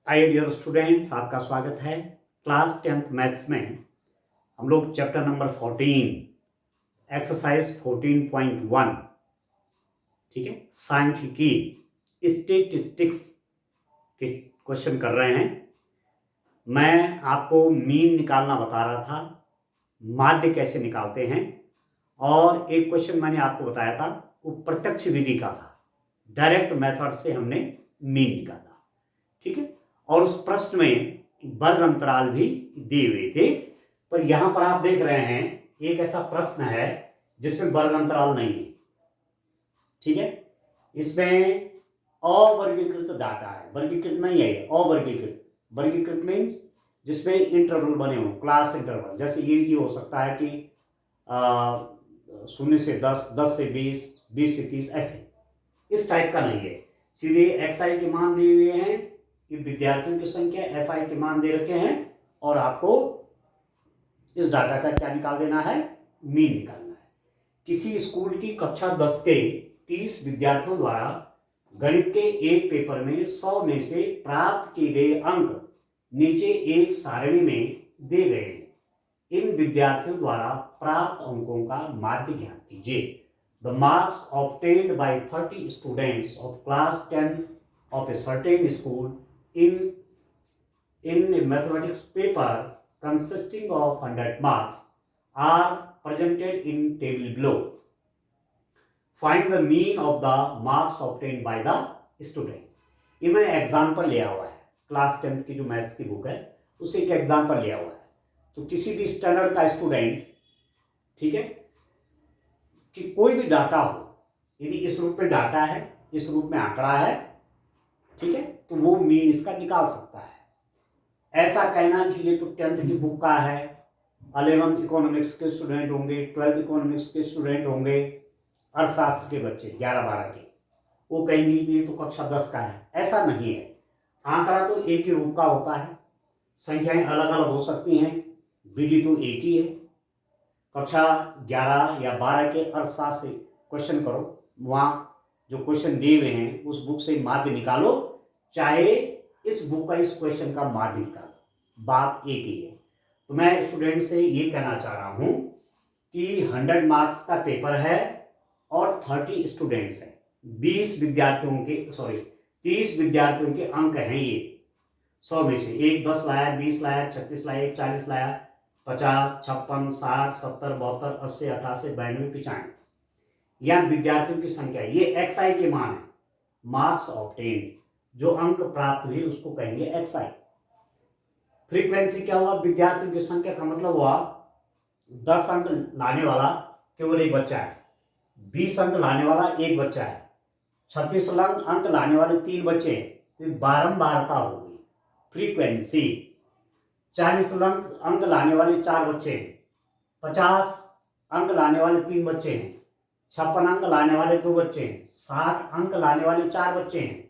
Hi dear students, आपका स्वागत है। क्लास 10th मैथ्स में हम लोग चैप्टर नंबर 14 एक्सरसाइज 14.1 ठीक है, सांख्यिकी स्टैटिस्टिक्स के क्वेश्चन कर रहे हैं। मैं आपको मीन निकालना बता रहा था, माध्य कैसे निकालते हैं, और एक क्वेश्चन मैंने आपको बताया था वो प्रत्यक्ष विधि का था, डायरेक्ट मेथड से हमने मीन निकाला। ठीक है, और उस प्रश्न में वर्ग अंतराल भी दिए हुए थे, पर यहां पर आप देख रहे हैं एक ऐसा प्रश्न है जिसमें वर्ग अंतराल नहीं है। ठीक है, इसमें अवर्गीकृत डाटा है, वर्गीकृत नहीं है, अवर्गीकृत। वर्गीकृत मीन्स जिसमें इंटरवल बने हो, क्लास इंटरवल, जैसे ये हो सकता है कि 0 से 10, 10 से 20, 20 से 30, ऐसे इस टाइप का नहीं है। सीधे XI के मान दिए हुए हैं कि विद्यार्थियों की संख्या, FI के मान दे रखे हैं, और आपको इस डाटा का क्या निकाल देना है, मीन निकालना है। किसी स्कूल की कक्षा 10 के 30 विद्यार्थियों द्वारा गणित के एक पेपर में 100 में से प्राप्त किए गए अंक नीचे एक सारणी में दे गए हैं। इन विद्यार्थियों द्वारा प्राप्त अंकों का माध्य ज्ञात कीजिए। The marks obtained by 30 students of class 10 of a certain school in a mathematics paper consisting of 100 marks are presented in table below. Find the mean of the marks obtained by the students. ये मैंने example लिया हुआ है, class 10th की जो maths की book है उससे एक एग्जाम्पल लिया हुआ है। तो किसी भी स्टैंडर्ड का स्टूडेंट, ठीक है, कि कोई भी डाटा हो, यदि इस रूप में डाटा है, इस रूप में आंकड़ा है, ठीक है, तो वो मीन इसका निकाल सकता है। ऐसा कहना कि ये तो 10th की बुक का है, 11th इकोनॉमिक्स के स्टूडेंट होंगे, 12th इकोनॉमिक्स के स्टूडेंट होंगे, अर्थशास्त्र के बच्चे 11-12 के, वो कहेंगे कि ये तो कक्षा 10 का है। ऐसा नहीं है। आंकड़ा तो एक ही रूप का होता है, संख्याएं अलग अलग हो सकती हैं, विधि तो एक ही है। कक्षा 11 या 12 के अर्थशास्त्र से क्वेश्चन करो, वहाँ जो क्वेश्चन दिए हुए हैं उस बुक से माध्य निकालो, चाहे इस बुक का इस क्वेश्चन का माध्य निकालो, बात एक ही है। तो मैं स्टूडेंट से ये कहना चाह रहा हूँ कि 100 मार्क्स का पेपर है और 30 स्टूडेंट्स हैं, 30 विद्यार्थियों के अंक हैं। ये 100 में से एक 10 लाया, 20 लाया, 36 लाया, 40 लाया, 50, 56, 60, 70, 72, 80, 88, 92, 95, यह विद्यार्थियों की संख्या। ये XI के मान है, मार्क्स ऑब्टेन्ड, जो अंक प्राप्त हुए उसको कहेंगे XI। फ्रीक्वेंसी क्या हुआ, विद्यार्थियों की संख्या का मतलब हुआ 10 अंक लाने वाला केवल एक बच्चा है, 20 अंक लाने वाला एक बच्चा है, 36 अंक लाने वाले 3 बच्चे हैं, तो बारंबारता होगी। फ्रीक्वेंसी 40 अंक लाने वाले 4 बच्चे हैं, 50 अंक लाने वाले 3 बच्चे हैं, 56 अंक लाने वाले 2 बच्चे हैं, 60 अंक लाने वाले 4 बच्चे हैं,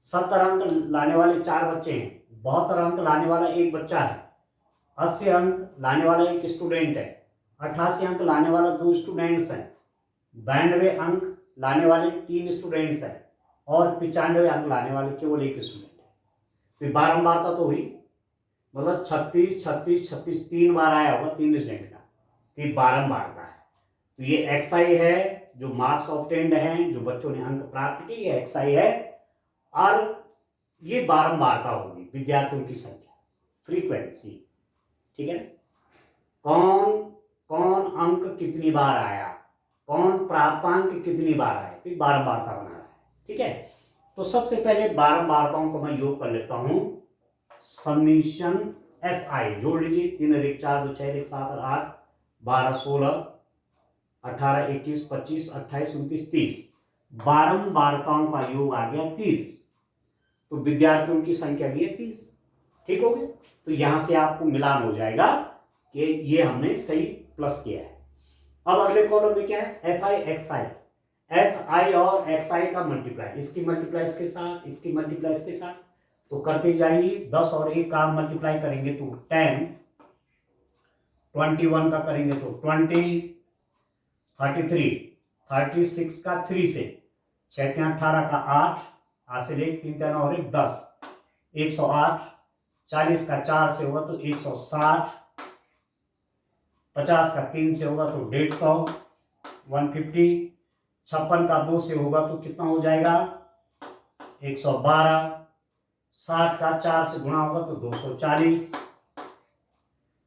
70 अंक लाने वाले 4 बच्चे हैं, 72 अंक लाने वाला एक बच्चा है, 80 अंक लाने वाला एक स्टूडेंट है, 88 अंक लाने वाला 2 स्टूडेंट्स हैं, 92 अंक लाने वाले 3 स्टूडेंट्स हैं, और 95 अंक लाने वाले केवल एक स्टूडेंट है। तो बारंबारता तो हुई, मतलब 36, 36, 36 3 बार आया होगा 3 स्टूडेंट का, तो बारंबारता है। तो ये XI है, जो मार्क्स ऑब्टेन्ड हैं, जो बच्चों ने अंक प्राप्त किए, ये XI है, और ये बारंबारता होगी विद्यार्थियों की संख्या, फ्रीक्वेंसी। ठीक है, कौन कौन अंक कितनी बार आया, कौन प्राप्तांक कितनी बार आए, तो बारंबारता बना रहा है। ठीक है, तो सबसे पहले बारंबारताओं को मैं योग कर लेता हूं। समीशन FI जोड़ लीजिए, 3 और 1 4, 2 6 1 7 और 8, 12 16 18 21 25 28 29 30, बारंबारताओं का योग आ गया 30। तो विद्यार्थियों की संख्या भी है 30। ठीक हो गया, तो यहां से आपको मिलान हो जाएगा कि ये हमने सही प्लस किया है। अब अगले कॉलम में क्या है, FI XI, FI और XI का मल्टीप्लाई, इसकी मल्टीप्लाई इसके साथ, इसकी मल्टीप्लाई इसके साथ, तो करते जाएंगे। 10 और 1 का मल्टीप्लाई करेंगे तो 10, 21 का करेंगे तो 20, 33, 36 का 3 से, 6 18 का 8, 8 से 1 3 3 और 1 10, 108, 40 का 4 से होगा तो 160, 50 का 3 से होगा तो 150, 150, 56 का 2 से होगा तो कितना हो जाएगा 112, 60 का 4 से गुणा होगा तो 240,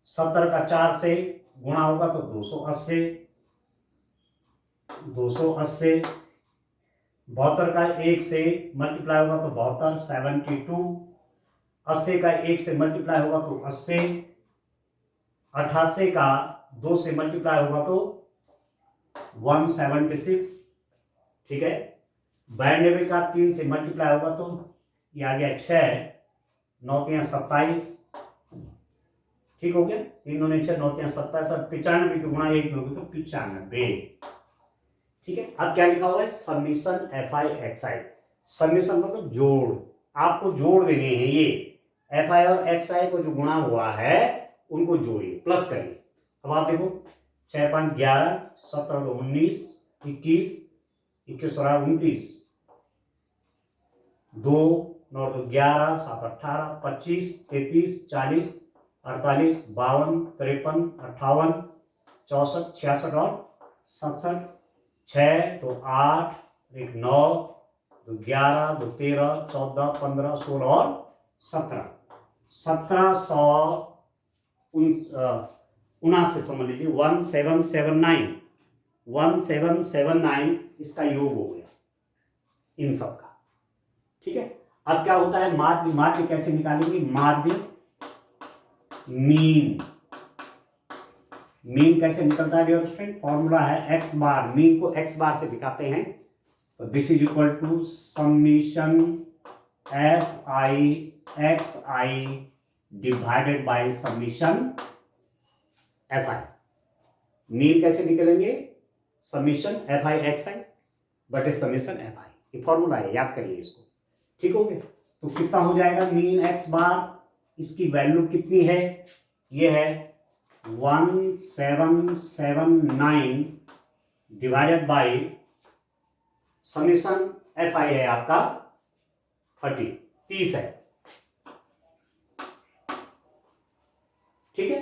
70 का 4 से गुणा होगा तो 280, 280, 72 का 1 से मल्टीप्लाई होगा तो 72, 72, 80 का 1 से मल्टीप्लाई होगा तो 80, 88 का 2 से मल्टीप्लाई होगा तो 176, ठीक है। 92 का 3 से मल्टीप्लाई होगा तो ये आ गया 6, 9 3 27, ठीक हो गया, 3 2 6 9 3 27, और 95 की गुणा 1 होगी तो 95, ठीक है। अब क्या लिखा हुआ है summation f i x I, summation मतलब जोड़, आपको जोड़ देने हैं ये एफ आई और एक्स आई को जो गुणा हुआ है उनको जोड़िए, प्लस करिए। अब आप देखो 6 5 11, 17 2 19, 21, 21 और 29, 2 9 2 11, 7 18, 25, 33, 40, 48, 52, 53, 58, 64, 66 और 67, 6 तो 8, 1 9, 2 11, 2 13, 14, 15, 16 और 17, 1779 समझ लीजिए, 1779, 1779 इसका योग हो गया इन सब का, ठीक है। अब क्या होता है माध्य, माध्य कैसे निकालेंगे, माध्य मीन, मीन कैसे निकलता है डियर स्टूडेंट, फॉर्मूला है एक्स बार, मीन को एक्स बार से दिखाते हैं तो this is equal to summation f i x i divided by summation f i. Mean कैसे निकलेंगे, summation f i x i बटे समीशन एफ आई, ये फॉर्मूला है, याद करिए इसको, ठीक हो गया। तो कितना हो जाएगा मीन एक्स बार, इसकी वैल्यू कितनी है, ये है 1779 डिवाइडेड बाय समीशन एफ आई है आपका 30 है, ठीक है।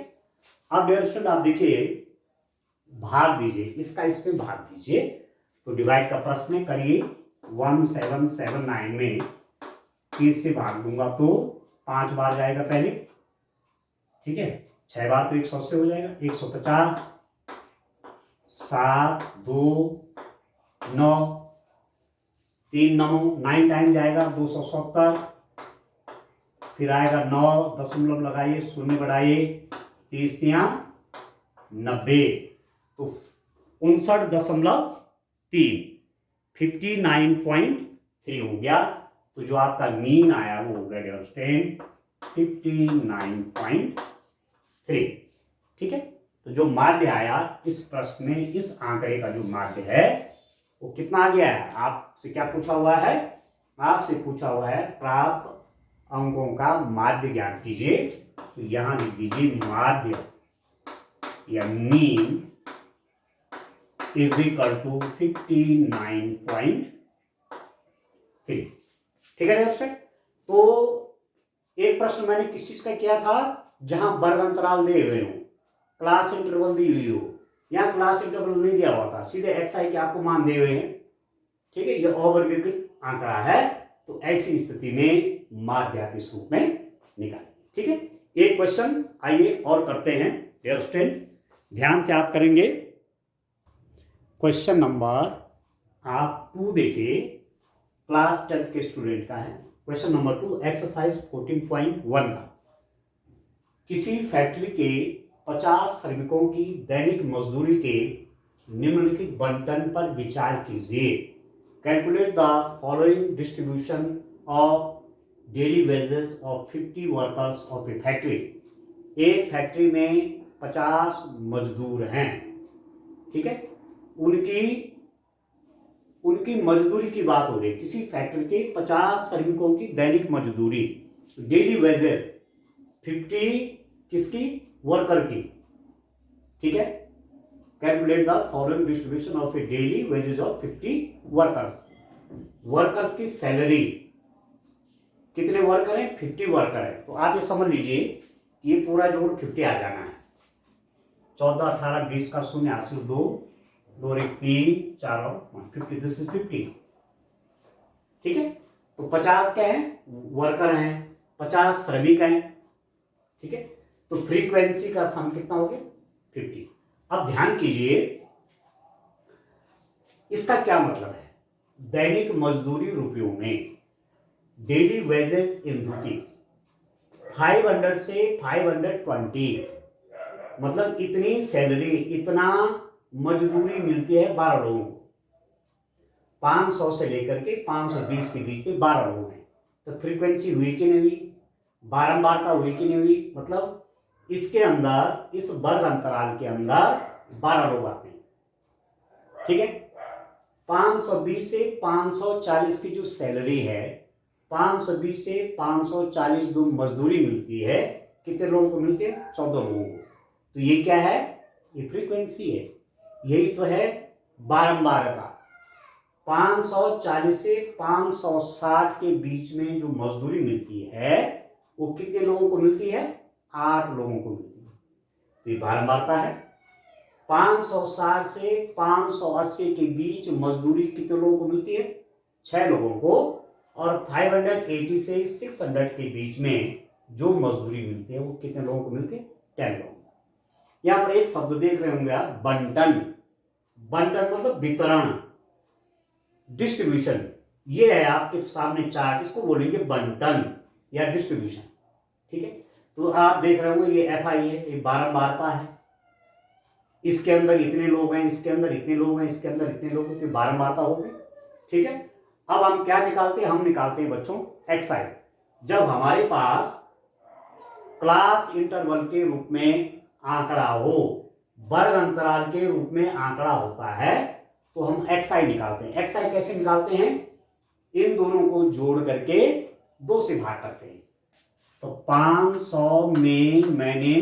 अब डियर स्टूडेंट आप देखिए भाग दीजिए, इसका इसमें भाग दीजिए, तो डिवाइड का प्रश्न करिए, 1779 में 30 से भाग दूंगा तो 5 बार जाएगा पहले, ठीक है, 6 बार तो 180 हो जाएगा, 150, 7 2 9, 3 9 9 टाइम जाएगा 270, फिर आएगा 9 दशमलव लगाइए, शून्य बढ़ाइए, 30 3 90, तो 59.3, 59.3 हो गया। तो जो आपका मीन आया वो हो गया डियर स्टूडेंट 59.3, ठीक है। तो जो माध्य आया इस प्रश्न में, इस आंकड़े का जो माध्य है वो कितना आ गया है, आपसे क्या पूछा हुआ है, आपसे पूछा हुआ है प्राप्त अंकों का माध्य ज्ञात कीजिए, तो यहां लिख दीजिए माध्य या मीन इज इक्वल टू 59.3, ठीक है दोस्तों। तो एक प्रश्न मैंने किस चीज का किया था, जहां वर्ग अंतराल दिए हुए हो, क्लास इंटरवल दी हुई हो, यहाँ क्लास इंटरवल नहीं दिया हुआ था, सीधे एक्स आई के आपको मान दिए हुए हैं, ठीक है, ये अवर्गीकृत आंकड़ा है, तो ऐसी स्थिति में माध्य आप इस रूप में निकालेंगे, ठीक है। एक क्वेश्चन आइए और करते हैं डियर स्टूडेंट, ध्यान से आप करेंगे। क्वेश्चन नंबर आप 2 देखिए, क्लास 10th के स्टूडेंट का है, क्वेश्चन नंबर 2 एक्सरसाइज 14.1 का, किसी फैक्ट्री के 50 श्रमिकों की दैनिक मजदूरी के निम्नलिखित बंटन पर विचार कीजिए, calculate the following distribution of daily wages of 50 workers of A factory. एक फैक्ट्री में 50 मजदूर हैं, ठीक है, उनकी मजदूरी की बात हो रही है, किसी फैक्ट्री के 50 श्रमिकों की दैनिक मजदूरी, डेली वेजेस 50 किसकी, वर्कर की, ठीक है, calculate the following distribution of A daily wages of 50 workers, workers की सैलरी कितने वर्कर हैं? 50 वर्कर है। तो आप ये समझ लीजिए कि ये पूरा जोड़ 50 आ जाना है। 14, 18, 20 का शून्य, 8 2, 2 1 3, 4 और 50, दिस इज 50। ठीक है, तो 50 क्या है? वर्कर हैं, 50 श्रमिक हैं। ठीक है, तो फ्रीक्वेंसी का सम कितना हो गया? 50। अब ध्यान कीजिए, इसका क्या मतलब है? दैनिक मजदूरी रुपयों में, डेली वेजेस इन रुपीज, 500 से 520, मतलब इतनी सैलरी, इतना मजदूरी मिलती है 12 लोगों को। 500 से लेकर के 520 के बीच में 12 लोग हैं। तो फ्रीक्वेंसी हुई कि नहीं हुई? बारंबारता हुई कि नहीं हुई? मतलब इसके अंदर, इस वर्ग अंतराल के अंदर 12 लोग आते हैं। ठीक है, 520 से 540 की जो सैलरी है, 520 से 540 जो मजदूरी मिलती है, कितने लोगों को मिलती है? 14 लोगों को। तो ये क्या है? ये फ्रीक्वेंसी है। यही तो है बारंबारता। 540 से 560 के बीच में जो मजदूरी मिलती है, वो कितने लोगों को मिलती है? 8 लोगों को मिलती है। तो ये बारंबारता है। 560 से 580 के बीच मजदूरी कितने लोगों को मिलती है? 6 लोगों को। और 580 से 600 के बीच में जो मजदूरी मिलती है, वो कितने लोगों को मिलती है? 10 लोगों को। यहां पर एक शब्द देख रहे होंगे आप, बंटन। बंटन मतलब वितरण, डिस्ट्रीब्यूशन। ये है आपके सामने चार्ट, इसको बोलेंगे बंटन या डिस्ट्रीब्यूशन। ठीक है, तो आप देख रहे होंगे ये FI है, ये बारंबारता है। इसके अंदर इतने लोग हैं, इसके अंदर इतने लोग हैं, इसके अंदर इतने लोग हैं, तो बारंबारता हो गई। ठीक है, अब हम क्या निकालते हैं? हम निकालते हैं बच्चों XI। जब हमारे पास क्लास इंटरवल के रूप में आंकड़ा हो, वर्ग अंतराल के रूप में आंकड़ा होता है, तो हम XI निकालते हैं। XI कैसे निकालते हैं? इन दोनों को जोड़ करके 2 से भाग करते हैं। तो 500 में मैंने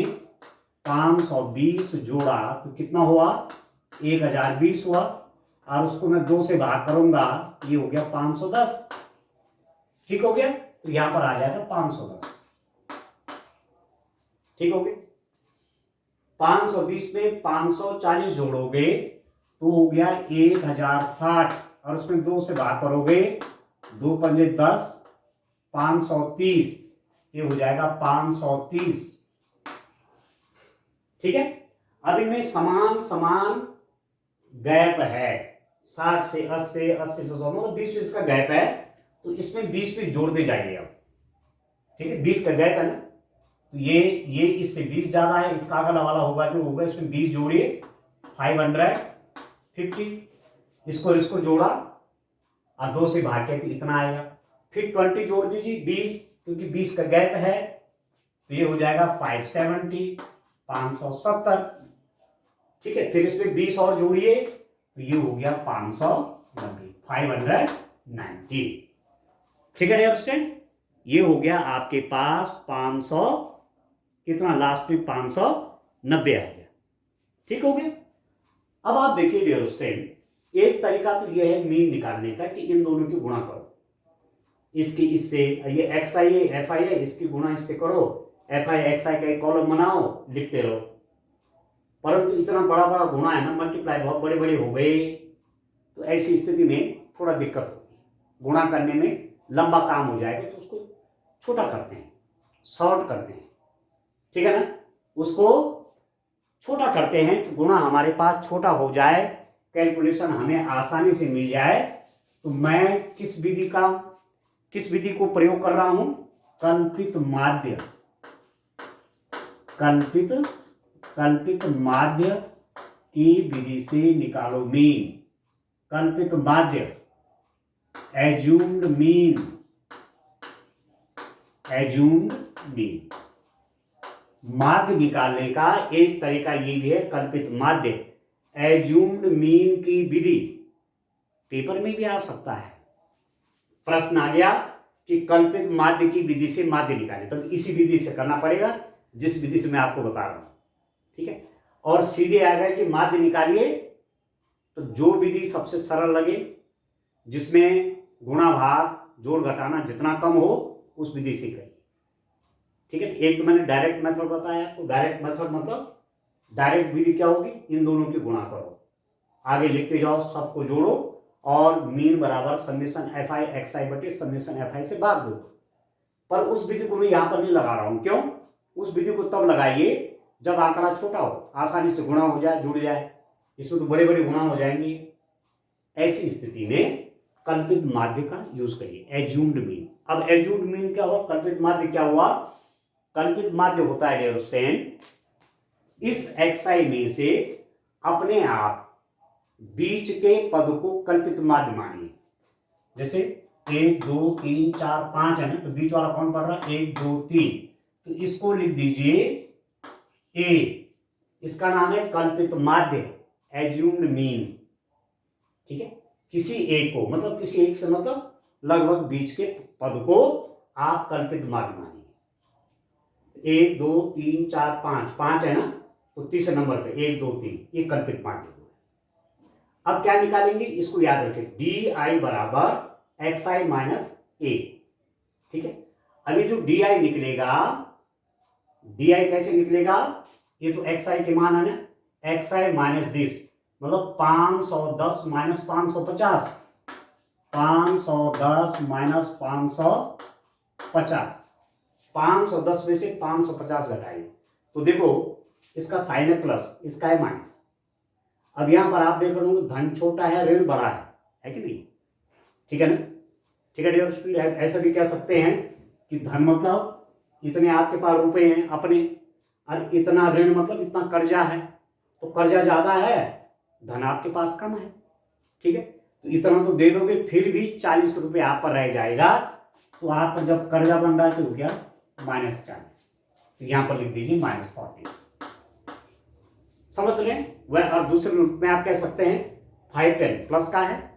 520 जोड़ा तो कितना हुआ? 1020 हुआ। और उसको मैं 2 से भाग करूंगा, ये हो गया 510। ठीक हो गया, तो यहां पर आ जाएगा 510। ठीक हो गया। 520 में 540 जोड़ोगे तो हो गया 1060, और उसमें 2 से भाग करोगे, 2 पंजे 10, 530, ये हो जाएगा 530। ठीक है, अब इनमें समान समान गैप है, 60 से 80, 80 से 100, मतलब 20-20 का गैप है। तो इसमें 20-20 जोड़ते जाइए अब। ठीक है, 20 का गैप है ना, तो ये इससे 20 ज्यादा है, इसका अगला वाला होगा जो होगा, इसमें 20 जोड़िए, 550। इसको जोड़ा और 2 से भाग के तो इतना आएगा। फिर 20 जोड़ दीजिए 20, क्योंकि 20 का गैप है, तो ये हो जाएगा 570, 570। ठीक है, फिर इसमें 20 और जोड़िए तो ये हो गया 590, 590। ठीक है डियर स्टूडेंट, ये हो गया आपके पास 500 कितना, लास्ट में 590 आ गया। ठीक हो गया। अब आप देखिए डियर स्टूडेंट, एक तरीका तो यह है मीन निकालने का कि इन दोनों की गुणा करो, इसकी इससे, ये XI है FI है, इसकी गुणा इससे करो, FI XI का एक कॉलम बनाओ, लिखते रहो। परंतु इतना बड़ा बड़ा गुणा है ना, मल्टीप्लाई बहुत बड़े बड़े हो गए, तो ऐसी स्थिति में थोड़ा दिक्कत होगी। गुणा करने में लंबा काम हो जाएगा, तो उसको छोटा करते हैं, शॉर्ट करते हैं। ठीक है ना, उसको छोटा करते हैं कि गुणा हमारे पास छोटा हो जाए, कैलकुलेशन हमें आसानी से मिल जाए। तो मैं किस विधि को प्रयोग कर रहा हूं? कल्पित माध्य, कल्पित माध्य की विधि से निकालो मीन। कल्पित माध्य, एज्यूम्ड मीन, माध्य निकालने का एक तरीका ये भी है, कल्पित माध्य, एज्यूम्ड मीन की विधि। पेपर में भी आ सकता है, प्रश्न आ गया कि कल्पित माध्य की विधि से माध्य निकाले, तो इसी विधि से करना पड़ेगा जिस विधि से मैं आपको बता रहा हूं। ठीक है, और सीधे आ गए कि माध्य निकालिए, तो जो विधि सबसे सरल लगे, जिसमें गुणा भाग जोड़ घटाना जितना कम हो, उस विधि से करिए। ठीक है, एक तो मैंने डायरेक्ट मेथड बताया, तो डायरेक्ट मेथड मतलब डायरेक्ट विधि क्या होगी, इन दोनों की गुणा करो, आगे लिखते जाओ, सबको जोड़ो और मीन बराबर summation F i x i बटे समेशन एफ आई से भाग दो। पर उस विधि को मैं यहां पर नहीं लगा रहा हूं, क्यों? उस विधि को तब लगाइए जब आंकड़ा छोटा हो, आसानी से गुणा हो जाए, जुड़ जाए। इसमें तो बड़े बड़े गुणा हो जाएंगे। ऐसी स्थिति में कल्पित माध्य का यूज करिए, एज्यूम्ड मीन। अब एज्यूम्ड मीन क्या हुआ, कल्पित माध्य क्या हुआ? कल्पित माध्य होता है डियर स्टूडेंट, इस एक्सआई में से अपने आप बीच के पद को कल्पित माध्य मानिए। जैसे 1 2 3 4 5 है ना, तो बीच वाला कौन पढ़ रहा है? 1 2 3, तो इसको लिख दीजिए ए, इसका नाम है कल्पित माध्य, एज्यूम्ड मीन। ठीक है, किसी एक को, मतलब किसी एक से मतलब लगभग बीच के पद को आप कल्पित माध्य मानिए। 1 2 3 4 5, 5 है ना, तो तीसरे नंबर पे 1 2 3, ये कल्पित माध्य हुआ। अब क्या निकालेंगे, इसको याद रखें, डी आई बराबर एक्स आई माइनस ए। ठीक है, अब ये जो डी आई निकलेगा, डी आई कैसे निकलेगा? ये तो एक्स आई के मान है ना, एक्स आई माइनस दिस, मतलब 510 माइनस 550, 510 माइनस 550, 510 में से 550 घटाइए, तो देखो इसका साइन है प्लस, इसका है माइनस। अब यहां पर आप देख रहे हो धन छोटा है, ऋण बड़ा है कि नहीं? ठीक है ना? ठीक है डियर स्टूडेंट, ऐसा भी कह सकते हैं कि धन मतलब इतने आपके पास रुपए हैं अपने, और इतना ऋण मतलब इतना कर्जा है, तो कर्जा ज्यादा है, धन आपके पास कम है। ठीक है, तो इतना तो दे दोगे, फिर भी 40 रुपये आप पर रह जाएगा, तो आप पर जब कर्जा बन रहा है तो हो गया -40, तो यहां पर लिख दीजिए -40। समझ लें वह, और दूसरे रूप में आप कह सकते हैं 510 प्लस का है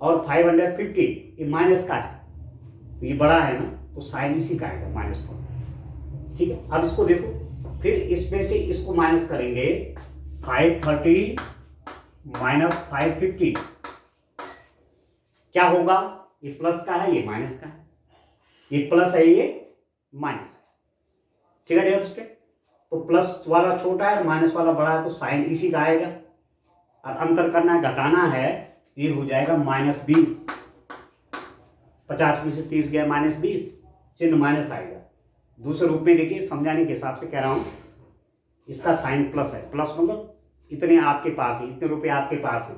और 550 ये माइनस का है, तो ये बड़ा है ना, तो साइन इसी का आएगा -40। ठीक है, अब इसको देखो, फिर इसमें से इसको माइनस करेंगे, 530 माइनस 550 क्या होगा? ये प्लस का है, ये माइनस का है, ये प्लस है, ये माइनस है। ठीक है डियर स्टूडेंट, तो प्लस वाला छोटा है, माइनस वाला बड़ा है, तो साइन इसी का आएगा, और अंतर करना है, घटाना है, ये हो जाएगा -20, 50 में से 30 गया -20, चिन्ह माइनस आएगा। दूसरे रूप में देखिए, समझाने के हिसाब से कह रहा हूं, इसका साइन प्लस है, प्लस मतलब इतने आपके पास है, इतने रुपए आपके पास है,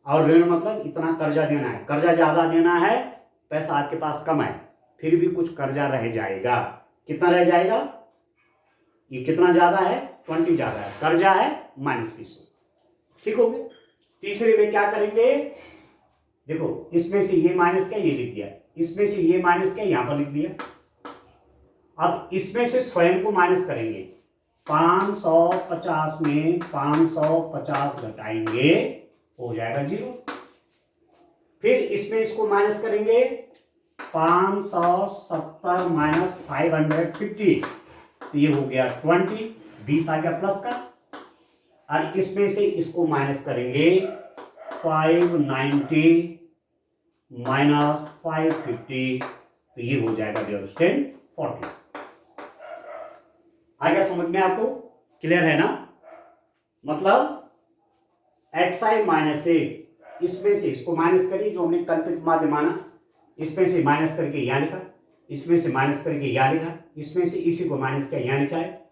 और ऋण मतलब इतना कर्जा देना है, कर्जा ज्यादा देना है, पैसा आपके पास कम है, फिर भी कुछ कर्जा रह जाएगा। कितना रह जाएगा? ये कितना ज्यादा है? 20 ज्यादा है, कर्जा है -20। ठीक हो गया। तीसरे में क्या करेंगे, देखो इसमें से ये माइनस क्या, ये लिख दिया, इसमें से ये माइनस क्या, यहां पर लिख दिया। अब इसमें से स्वयं को माइनस करेंगे, 550 में 550 घटाएंगे, हो जाएगा 0। फिर इसमें इसको माइनस करेंगे, 570 माइनस 550, तो ये हो गया 20, 20 आ गया प्लस का, और इसमें से इसको माइनस करेंगे, 590 माइनस 550, तो ये हो जाएगा डियर स्टूडेंट 40। आ गया समझ में आपको? क्लियर है ना? मतलब xi माइनस ए, इसमें से इसको माइनस करिए, जो हमने कल्पित माध्य माना, इसमें से माइनस करके यहां लिखा, इसमें से माइनस करके यहां लिखा, इसमें से इसी को माइनस किया, यहां लिखा है,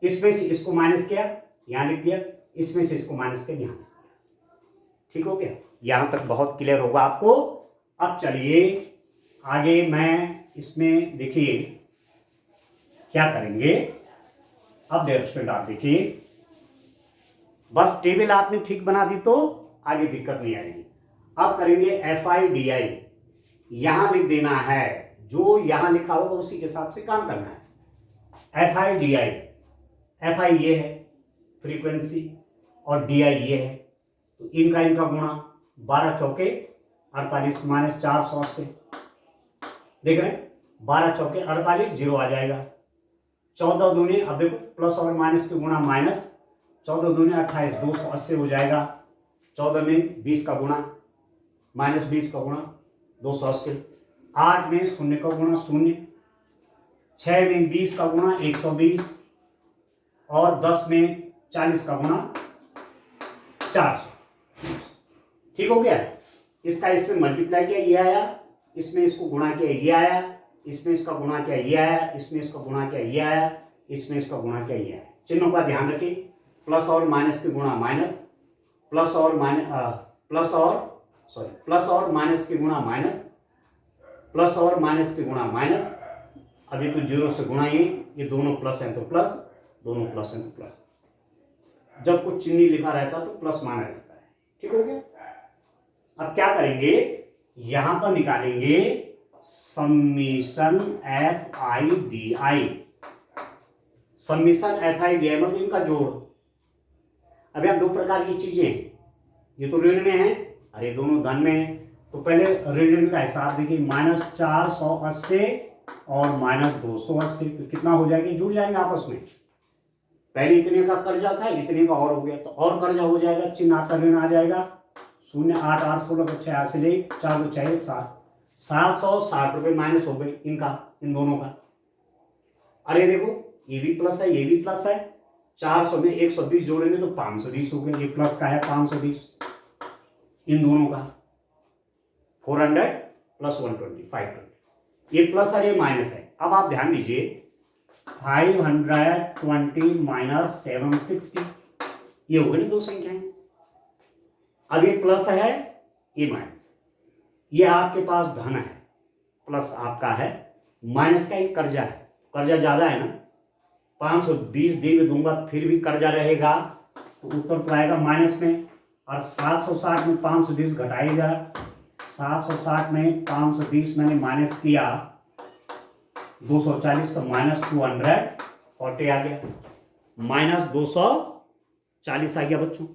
इसमें से इसको माइनस किया, यहां लिख दिया, इसमें से इसको माइनस किया, यहां। ठीक हो गया? यहां तक बहुत क्लियर होगा आपको। अब चलिए आगे, मैं इसमें देखिए क्या करेंगे। अब डियर स्टूडेंट आप देखिए, बस टेबल आपने ठीक बना दी तो आगे दिक्कत नहीं आएगी। अब करेंगे एफ आई डी आई, यहां लिख देना है, जो यहां लिखा होगा उसी के हिसाब से काम करना है। F I D I, F I ये है फ्रीक्वेंसी और डी आई ये है, तो इनका गुणा 12 चौके 48 माइनस 480, देख रहे हैं 12 चौके 48, 0 आ जाएगा। 14 दूनी, अब देखो प्लस और माइनस के गुणा माइनस, 14 दूनी 28, 280 हो जाएगा। 14 में 20 का गुणा, -20 का गुणा 280। 8 में 0 का गुणा 0, 6 में 20 का गुणा 120 और 10 में 40 का गुणा 400। ठीक हो गया। इसका इसमें मल्टीप्लाई किया ये आया, इसमें इसको गुणा किया ये आया, इसमें इसका गुणा किया ये आया, इसमें इसका गुणा किया ये आया, इसमें इसका गुणा किया ये आया। चिन्हों का ध्यान रखिए, प्लस और माइनस की गुणा माइनस, प्लस और माइनस की गुणा माइनस, प्लस और माइनस की गुणा माइनस। अभी तो 0 से गुणा ये दोनों प्लस हैं तो प्लस, दोनों प्लस हैं तो प्लस। जब कुछ चिन्ह लिखा रहता तो प्लस माना जाता है। ठीक हो गया। अब क्या करेंगे, यहां पर निकालेंगे summation f I D I. Summation f I D I मतलब इनका जोड़। अब यहां दो प्रकार की चीजें हैं, ये तो ऋण में है और ये दोनों धन में है। तो पहले ऋण का हिसाब देखिए, -480 और -280 तो कितना हो जाएगा, जुड़ जाएंगे आपस में। पहले इतने का कर्जा था, इतने का और हो गया तो और कर्जा हो जाएगा, चिन्ह आता ऋण आ जाएगा। 0 8 8 16 86 ले 4 2 6 7 760 रुपये माइनस हो गए इनका, इन दोनों का। अरे देखो ये भी प्लस है ये भी प्लस है, 400 में 120 जोड़ेंगे तो 520 हो गए। ये प्लस का है 520 इन दोनों का, 400 प्लस 120 520। ये प्लस है ये माइनस है। अब आप ध्यान दीजिए, 520 माइनस 760 ये हो गए ना दो संख्याएं। अब ये प्लस है ये माइनस, ये आपके पास धन है, प्लस आपका है, माइनस का एक कर्जा है, कर्जा ज्यादा है ना, 520 दे भी दूंगा फिर भी कर्जा रहेगा तो उत्तर तो आएगा माइनस में। और 760 में 520 घटाएगा, 760 में 520 मैंने माइनस किया 240 तो -240 आ गया, -240 आ गया बच्चों।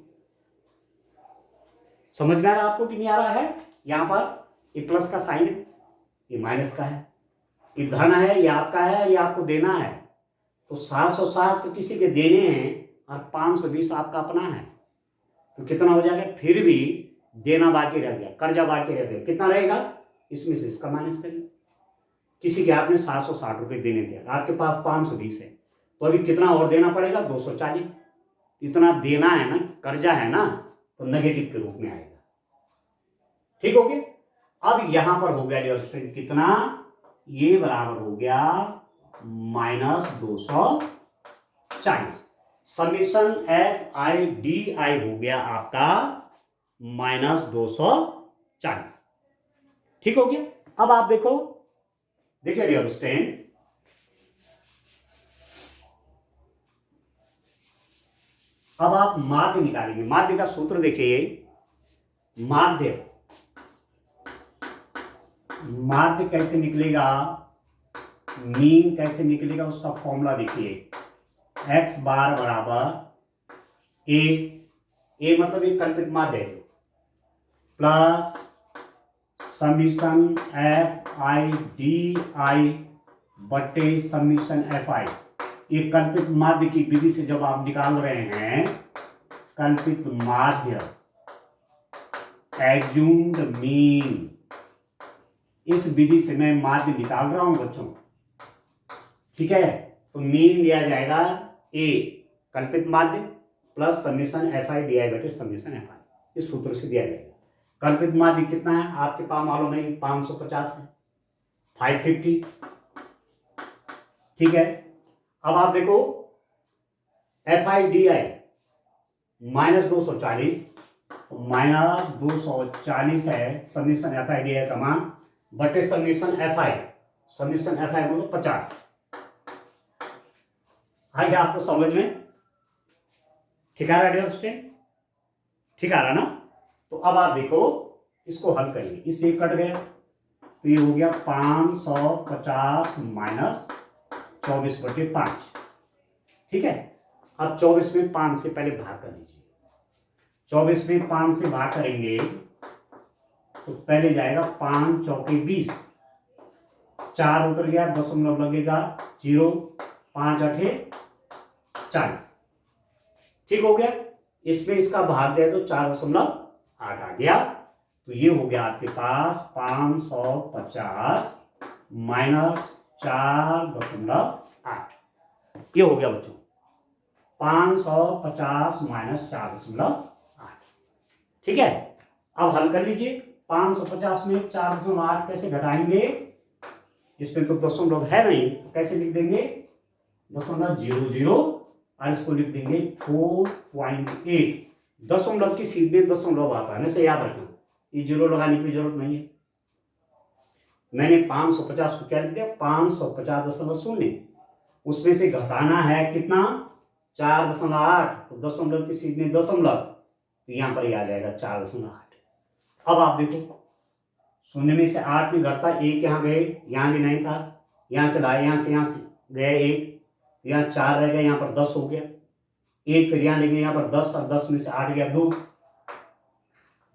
समझ में आ रहा आपको कि नहीं आ रहा है? यहां पर ये प्लस का साइन है, ये माइनस का है, ये धन है, ये आपका है, ये आपको देना है। तो 760 तो किसी के देने हैं और 520 आपका अपना है, तो कितना हो जाएगा, फिर भी देना बाकी रह गया, कर्जा बाकी रह गया। कितना रहेगा, इसमें से इसका माइनस करिए। किसी के आपने 760 रुपये देने थे, आपके पास 520 है, तो अभी कितना और देना पड़ेगा, 240। इतना देना है ना, कर्जा है ना, तो नेगेटिव के रूप में आएगा। ठीक हो गया। अब यहां पर हो गया डियर स्टूडेंट कितना, ये बराबर हो गया -240। Summation f I D I हो गया आपका -240। ठीक हो गया। अब आप देखो, देखिए डियर स्टूडेंट, अब आप माध्य निकालेंगे। माध्य का सूत्र देखिए, माध्य कैसे निकलेगा, मीन कैसे निकलेगा, उसका फॉर्मूला देखिए, x बार बराबर ए मतलब एक कल्पित माध्य है, plus summation f I D I बटे समीशन एफ आई। ये कल्पित माध्य की विधि से जब आप निकाल रहे हैं, कल्पित माध्य एज्यूम्ड मीन, इस विधि से मैं माध्य निकाल रहा हूं बच्चों। ठीक है, तो मीन दिया जाएगा ए कल्पित माध्य plus summation f I D I बटे समीशन एफ आई, इस सूत्र से दिया जाएगा। कल्पित माध्य कितना है आपके पास मालूम है, 550 है, 550। ठीक है, अब आप देखो एफ आई डी आई -240, -240 है summation f I D I का मान बटे समीशन एफ आई मतलब 50। आ गया आपको समझ में? ठीक आ रहा है डियर स्टूडेंट? ठीक आ रहा ना? तो अब आप देखो इसको हल करिए, इससे कट गया तो ये हो गया 550 माइनस 24/5। ठीक है, अब 24 में 5 से पहले भाग कर लीजिए। 24 में 5 से भाग करेंगे तो पहले जाएगा 5 चौके 20, 4 उतर गया, दशमलव लगेगा 0, 5 8 40। ठीक हो गया। इसमें इसका भाग दिया तो 4.8 आ गया। तो ये हो गया आपके पास 550 माइनस 4.8, ये हो गया बच्चों 550 माइनस 4.8। ठीक है, अब हल कर लीजिए। 550 में 4.8 कैसे घटाएंगे, इसमें तो दशमलव है नहीं, तो कैसे लिख देंगे 0.00 और इसको लिख देंगे 4.8। दशमलव की सीधे दशमलव आता है ना, इसे याद रखना, ये जीरो लगाने की जरूरत नहीं है। मैंने 550 को क्या लिख दिया 550.0, उसमें से घटाना है कितना 4.8, तो दशमलव की सीधे दशमलव, तो यहां पर ही आ जाएगा 4.8। अब आप देखो शून्य में से 8 में घटता, एक यहाँ गए, यहाँ भी नहीं था, यहाँ से लाए, यहाँ से गए एक, यहाँ 4 रह गए, यहाँ पर 10 हो गया, एक फिर यहाँ लेंगे, यहाँ पर 10 और 10 में से 8 गया 2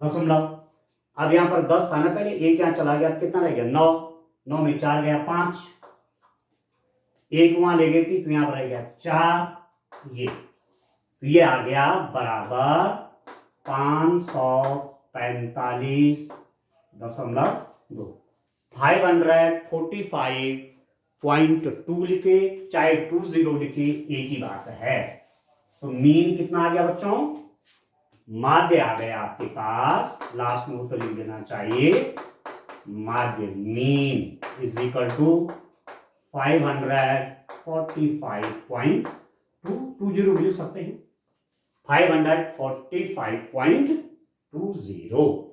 दशमलव। अब यहाँ पर 10 था ना पहले, एक यहाँ चला गया, कितना रह गया 9, 9 में 4 गया 5, एक वहां ले गई थी तो यहाँ पर रह गया 4, ये आ गया बराबर 545.2। 545.2 लिखे चाहे 20 लिखे एक ही बात है। तो मीन कितना आ गया बच्चों, माध्य आ गया आपके पास, लास्ट में उत्तर लिख देना चाहिए माध्य, मीन इज इक्वल टू 545.2 लिख सकते हैं, 545.20।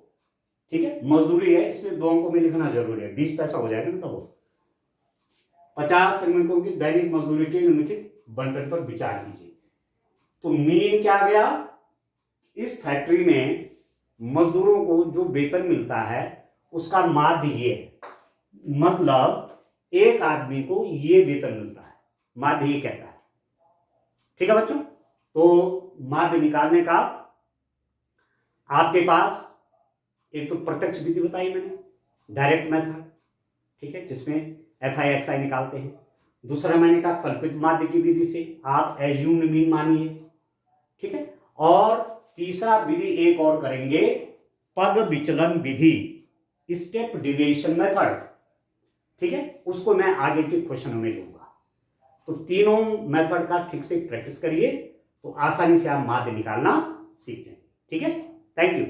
ठीक है, मजदूरी है इसलिए 2 अंकों में लिखना जरूरी है, 20 पैसा हो जाएगा ना तब। 50 श्रमिकों की दैनिक मजदूरी के निम्नलिखित बंटन पर विचार कीजिए। तो मीन क्या गया, इस फैक्ट्री में मजदूरों को जो वेतन मिलता है उसका माध्य ये है, मतलब एक आदमी को ये वेतन मिलता है, माध्य ये कहता है। ठीक है बच्चों, तो माध्य निकालने का आपके पास एक तो प्रत्यक्ष विधि बताई मैंने, डायरेक्ट मेथड, ठीक है, जिसमें FI/XI निकालते हैं। दूसरा मैंने कहा कल्पित माध्य की विधि से आप एज्यूम्ड मीन मानिए, ठीक है। और तीसरा विधि एक और करेंगे, पद विचलन विधि, स्टेप डिविएशन मेथड, ठीक है, उसको मैं आगे के क्वेश्चनों में लूंगा। तो तीनों मेथड का ठीक से प्रैक्टिस करिए तो आसानी से आप माध्य निकालना सीख जाएंगे। ठीक है, थैंक यू।